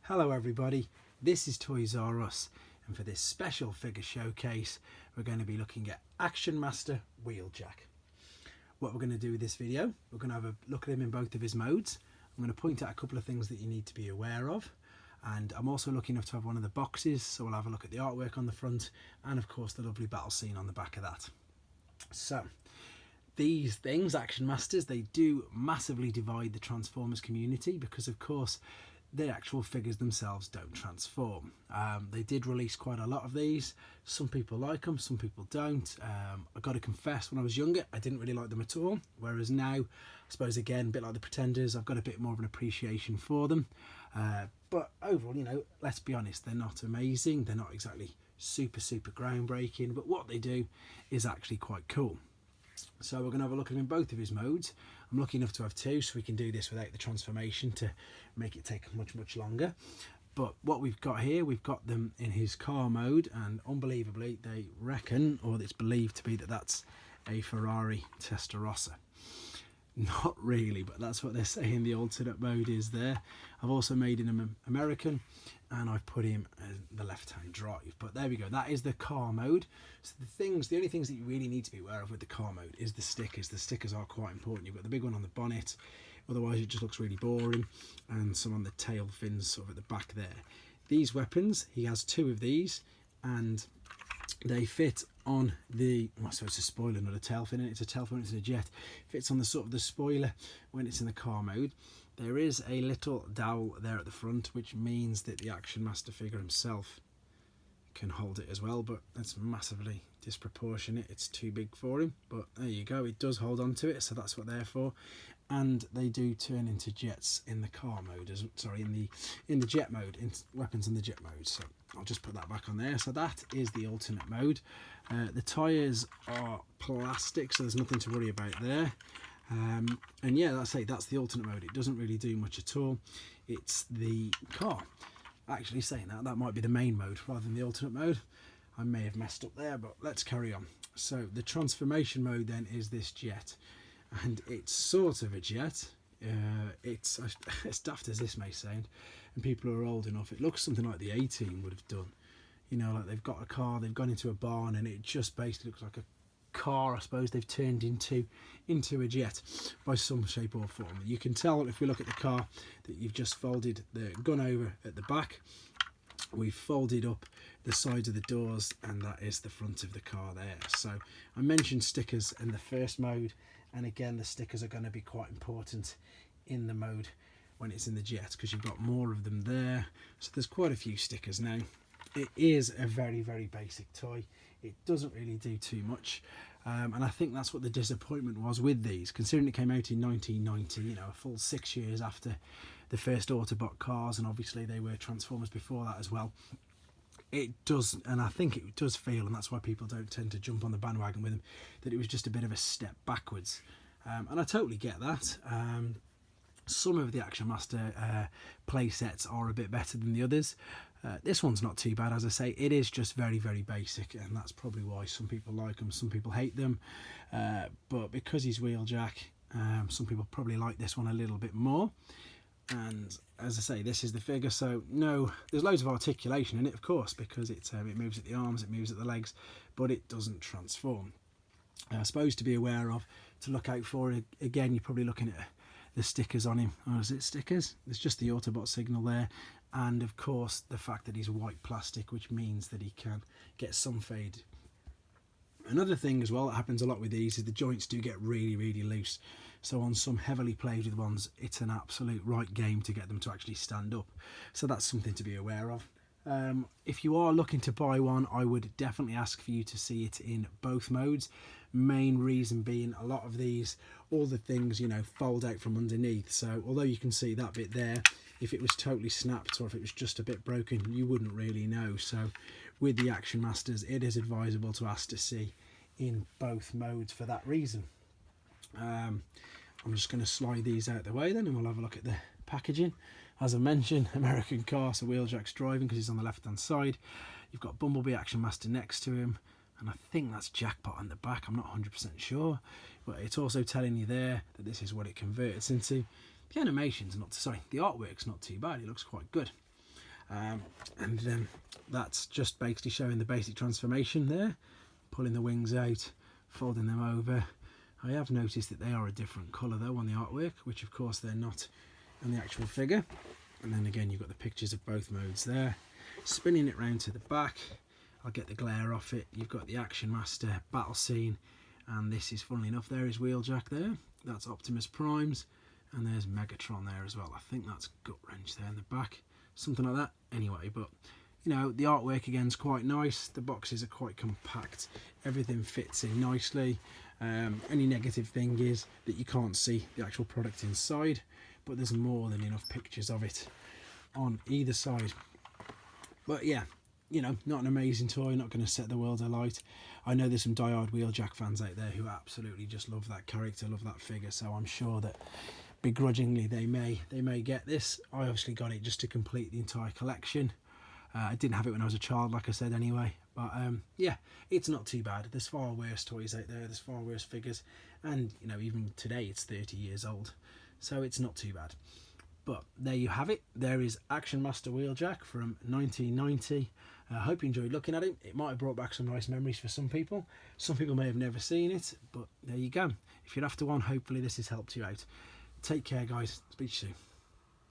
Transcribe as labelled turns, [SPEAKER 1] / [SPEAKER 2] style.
[SPEAKER 1] Hello everybody, this is Toys R Us, and for this special figure showcase we're going to be looking at Action Master Wheeljack. What we're going to do with this video, we're going to have a look at him in both of his modes. I'm going to point out a couple of things that you need to be aware of, and I'm also lucky enough to have one of the boxes, so we'll have a look at the artwork on the front and of course the lovely battle scene on the back of that. So these things, Action Masters, they do massively divide the Transformers community because of course the actual figures themselves don't transform. They did release quite a lot of these. Some people like them, some people don't. I've got to confess, when I was younger I didn't really like them at all, whereas now, I suppose again, a bit like the Pretenders, I've got a bit more of an appreciation for them. But overall, you know, let's be honest, they're not amazing, they're not exactly super groundbreaking, but what they do is actually quite cool. So we're going to have a look at him in both of his modes. I'm lucky enough to have two, so we can do this without the transformation to make it take much longer. But what we've got here, we've got them in his car mode, and unbelievably they reckon, or it's believed to be, that that's a Ferrari Testarossa. Not really, but that's what they're saying the alternate mode is there. I've also made him American, and I've put him in the left-hand drive. But there we go, that is the car mode. So the only things that you really need to be aware of with the car mode is the stickers. The stickers are quite important. You've got the big one on the bonnet, otherwise it just looks really boring, and some on the tail fins sort of at the back there. These weapons, he has two of these, and they fit on the, so it's a spoiler, not a tail fin. It's a tail fin, it's a jet. Fits on the sort of the spoiler when it's in the car mode. There is a little dowel there at the front, which means that the Action Master figure himself can hold it as well, but that's massively disproportionate. It's too big for him, but there you go, it does hold on to it, so that's what they're for. And they do turn into jets in the car mode, in the jet mode, in weapons in the jet mode. So I'll just put that back on there. So that is the alternate mode. The tyres are plastic, so there's nothing to worry about there. And yeah, that's the alternate mode. It doesn't really do much at all. It's the car. Actually, saying that might be the main mode rather than the alternate mode. I may have messed up there, but let's carry on. So the transformation mode then is this jet, and it's sort of a jet. It's as daft as this may sound, and people who are old enough, it looks something like the A-Team would have done. You know, like they've got a car, they've gone into a barn, and it just basically looks like a car, I suppose, they've turned into a jet by some shape or form. You can tell if we look at the car that you've just folded the gun over at the back. We've folded up the sides of the doors, and that is the front of the car there. So I mentioned stickers in the first mode, and again the stickers are going to be quite important in the mode when it's in the jet, because you've got more of them there. So there's quite a few stickers now. It is a very basic toy. It doesn't really do too much, and I think that's what the disappointment was with these, considering it came out in 1990, you know, a full 6 years after the first Autobot cars, and obviously they were Transformers before that as well. It does, and I think it does feel, and that's why people don't tend to jump on the bandwagon with them, that it was just a bit of a step backwards, and I totally get that. Some of the Action Master play sets are a bit better than the others. This one's not too bad, as I say. It is just very basic, and that's probably why some people like them, some people hate them. But because he's Wheeljack, some people probably like this one a little bit more. And as I say, this is the figure, so no, there's loads of articulation in it, of course, because it moves at the arms, it moves at the legs, but it doesn't transform. I suppose to be aware of, to look out for, again, you're probably looking at the stickers on him. Oh, is it stickers? There's just the Autobot signal there, and of course the fact that he's white plastic, which means that he can get some fade. Another thing as well that happens a lot with these is the joints do get really loose. So on some heavily played with ones, it's an absolute right game to get them to actually stand up. So that's something to be aware of. If you are looking to buy one, I would definitely ask for you to see it in both modes. Main reason being, a lot of these, all the things, you know, fold out from underneath. So although you can see that bit there, if it was totally snapped or if it was just a bit broken, you wouldn't really know. So with the Action Masters, it is advisable to ask to see in both modes for that reason. I'm just going to slide these out the way then, and we'll have a look at the packaging. As I mentioned, American car, so Wheeljack's driving because he's on the left hand side. You've got Bumblebee Action Master next to him, and I think that's Jackpot on the back. I'm not 100% sure, but it's also telling you there that this is what it converts into. The animation's not, sorry, the artwork's not too bad. It looks quite good. And then that's just basically showing the basic transformation there, pulling the wings out, folding them over. I have noticed that they are a different colour though on the artwork, which of course they're not on the actual figure. And then again you've got the pictures of both modes there. Spinning it round to the back, I'll get the glare off it. You've got the Action Master battle scene, and this is, funnily enough, there is Wheeljack there. That's Optimus Prime's, and there's Megatron there as well. I think that's Gut Wrench there in the back, something like that. Anyway, but you know, the artwork again is quite nice. The boxes are quite compact. Everything fits in nicely. Any negative thing is that you can't see the actual product inside, but there's more than enough pictures of it on either side. But yeah, you know, not an amazing toy, not going to set the world alight. I know there's some die-hard Wheeljack fans out there who absolutely just love that character, love that figure, so I'm sure that begrudgingly they may get this. I obviously got it just to complete the entire collection. I didn't have it when I was a child, like I said, anyway. But yeah, it's not too bad. There's far worse toys out there. There's far worse figures. And, you know, even today it's 30 years old. So it's not too bad. But there you have it. There is Action Master Wheeljack from 1990. I hope you enjoyed looking at it. It might have brought back some nice memories for some people. Some people may have never seen it. But there you go. If you're after one, hopefully this has helped you out. Take care, guys. Speak to you soon.